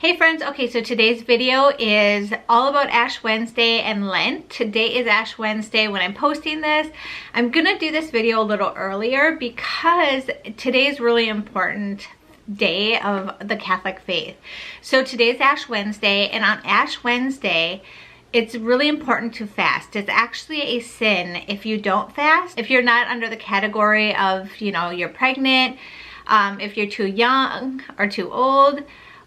Hey friends, okay, so today's video is all about Ash Wednesday and Lent. Today is Ash Wednesday when I'm posting this. I'm gonna do this video a little earlier because today is really important day of the Catholic faith. So today's Ash Wednesday, and on Ash Wednesday, it's really important to fast. It's actually a sin if you don't fast. If you're not under the category of, you're pregnant, if you're too young or too old,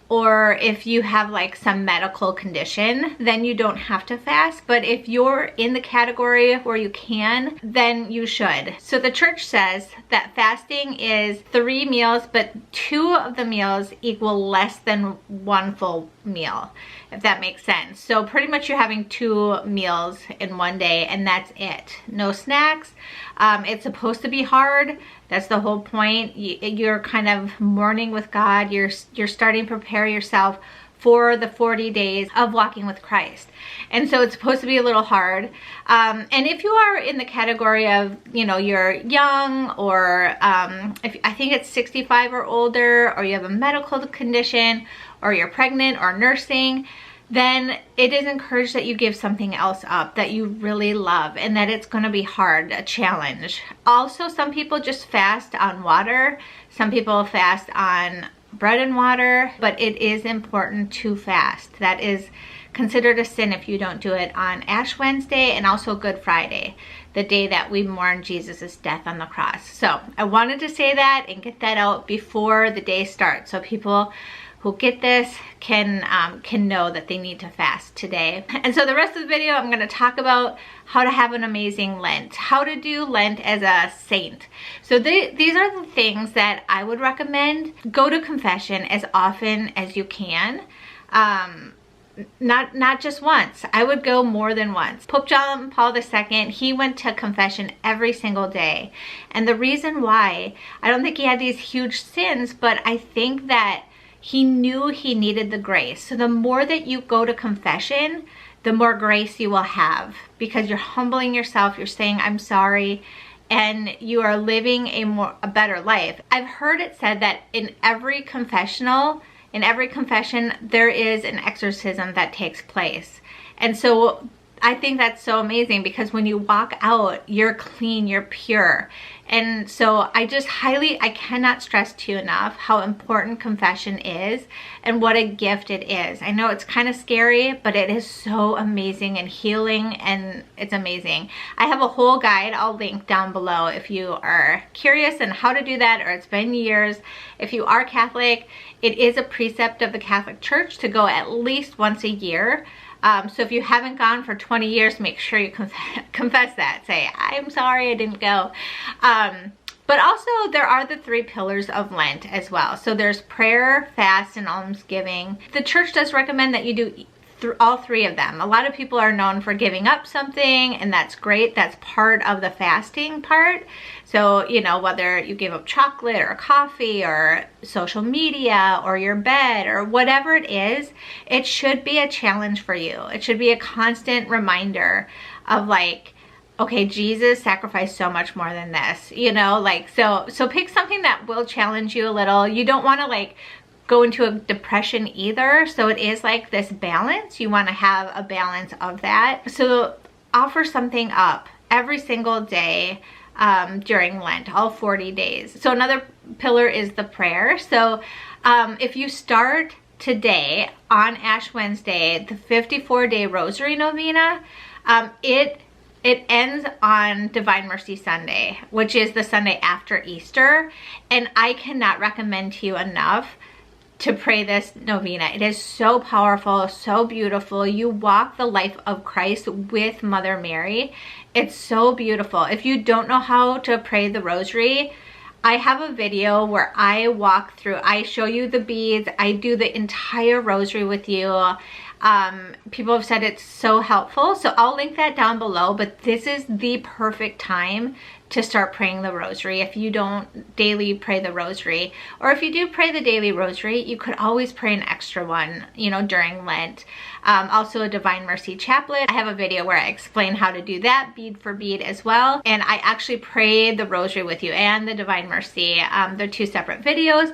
or if you have like some medical condition, then you don't have to fast. But if you're in the category where you can, then you should. So the church says that fasting is 3 meals, but 2 of the meals equal less than 1 full meal, if that makes sense. So pretty much you're having 2 meals in one day, and that's it. No snacks. It's supposed to be hard. That's the whole point. You're kind of mourning with God. You're starting to prepare yourself for the 40 days of walking with Christ. And so it's supposed to be a little hard. And if you are in the category of, you're young, or if I think it's 65 or older, or you have a medical condition, or you're pregnant or nursing, then it is encouraged that you give something else up that you really love, and that it's going to be hard, a challenge. Also, some people just fast on water. Some people fast on bread and water, but it is important to fast. That is considered a sin if you don't do it on Ash Wednesday and also Good Friday, the day that we mourn Jesus' death on the cross. So I wanted to say that and get that out before the day starts, so people who get this can know that they need to fast today. And so the rest of the video, I'm gonna talk about how to have an amazing Lent, how to do Lent as a saint. So these are the things that I would recommend. Go to confession as often as you can. Not just once. I would go more than once. Pope John Paul II, he went to confession every single day. And the reason why, I don't think he had these huge sins, but I think that he knew he needed the grace. So the more that you go to confession, the more grace you will have, because you're humbling yourself, you're saying, I'm sorry, and you are living a better life. I've heard it said that in every confession, there is an exorcism that takes place. And so I think that's so amazing, because when you walk out, you're clean, you're pure. And so I cannot stress to you enough how important confession is and what a gift it is. I know it's kind of scary, but it is so amazing and healing, and it's amazing. I have a whole guide I'll link down below if you are curious on how to do that, or it's been years. If you are Catholic, it is a precept of the Catholic Church to go at least once a year. So if you haven't gone for 20 years, make sure you confess that. Say, I'm sorry I didn't go. But also there are the 3 pillars of Lent as well. So there's prayer, fast, and almsgiving. The church does recommend that you do all 3 of them. A lot of people are known for giving up something, and that's great. That's part of the fasting part. So, whether you give up chocolate or coffee or social media or your bed or whatever it is, it should be a challenge for you. It should be a constant reminder of like, okay, Jesus sacrificed so much more than this, so pick something that will challenge you a little. You don't want to go into a depression either. So it is like this balance. You want to have a balance of that. So offer something up every single day during Lent, all 40 days. So another pillar is the prayer. So if you start today on Ash Wednesday, the 54-day Rosary Novena, it ends on Divine Mercy Sunday, which is the Sunday after Easter. And I cannot recommend to you enough to pray this novena. It is so powerful, so beautiful. You walk the life of Christ with Mother Mary. It's so beautiful. If you don't know how to pray the rosary, I have a video where I walk through, I show you the beads, I do the entire rosary with you. People have said it's so helpful, so I'll link that down below, but this is the perfect time to start praying the rosary if you don't daily pray the rosary. Or if you do pray the daily rosary, you could always pray an extra one, during Lent. Also a Divine Mercy chaplet. I have a video where I explain how to do that bead for bead as well. And I actually pray the rosary with you and the Divine Mercy. They're 2 separate videos.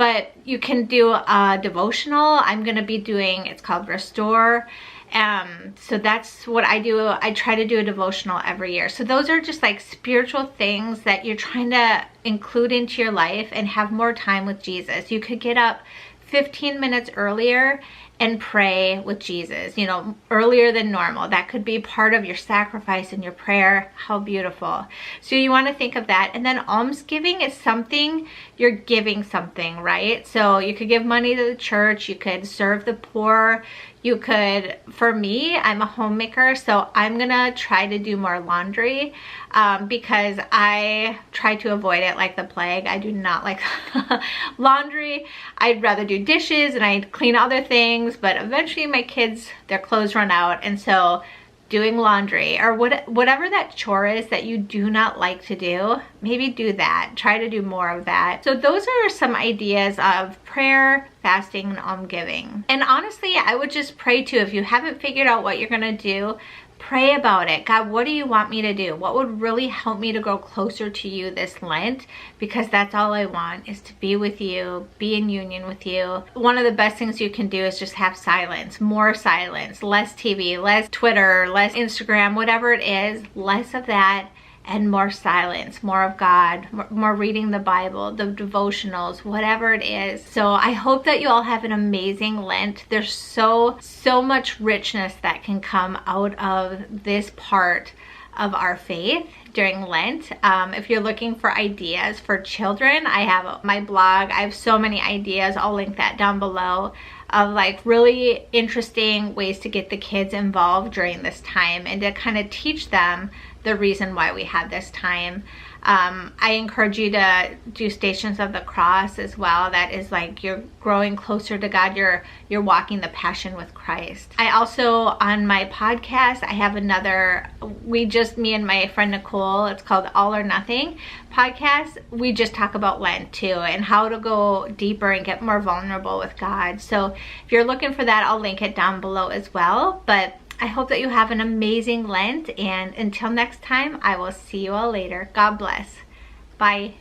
But you can do a devotional. I'm gonna be doing, it's called Restore. So that's what I do. I try to do a devotional every year. So those are just like spiritual things that you're trying to include into your life and have more time with Jesus. You could get up 15 minutes earlier and pray with Jesus, you know, earlier than normal. That could be part of your sacrifice and your prayer. How beautiful. So you want to think of that. And then almsgiving is something, you're giving something, right? So you could give money to the church, you could serve the poor, you could, for me, I'm a homemaker, so I'm gonna try to do more laundry because I try to avoid it like the plague. I do not like laundry. I'd rather do dishes and I'd clean other things, but eventually my kids, their clothes run out, and so doing laundry or whatever that chore is that you do not like to do, maybe do that. Try to do more of that. So those are some ideas of prayer, fasting, and almsgiving. And honestly, I would just pray too. If you haven't figured out what you're gonna do, pray about it. God, what do you want me to do? What would really help me to grow closer to you this Lent? Because that's all I want, is to be with you, be in union with you. One of the best things you can do is just have silence, more silence, less TV, less Twitter, less Instagram, whatever it is, less of that and more silence, more of God, more reading the Bible, the devotionals, whatever it is. So I hope that you all have an amazing Lent. There's so much richness that can come out of this part of our faith during Lent. If you're looking for ideas for children, I have my blog. I have so many ideas. I'll link that down below of like really interesting ways to get the kids involved during this time and to kind of teach them the reason why we have this time. I encourage you to do Stations of the Cross as well. That is like you're growing closer to God. You're walking the passion with Christ. I also, on my podcast, I have another, me and my friend Nicole, it's called All or Nothing podcast. We just talk about Lent too and how to go deeper and get more vulnerable with God. So if you're looking for that, I'll link it down below as well. But I hope that you have an amazing Lent, and until next time, I will see you all later. God bless. Bye.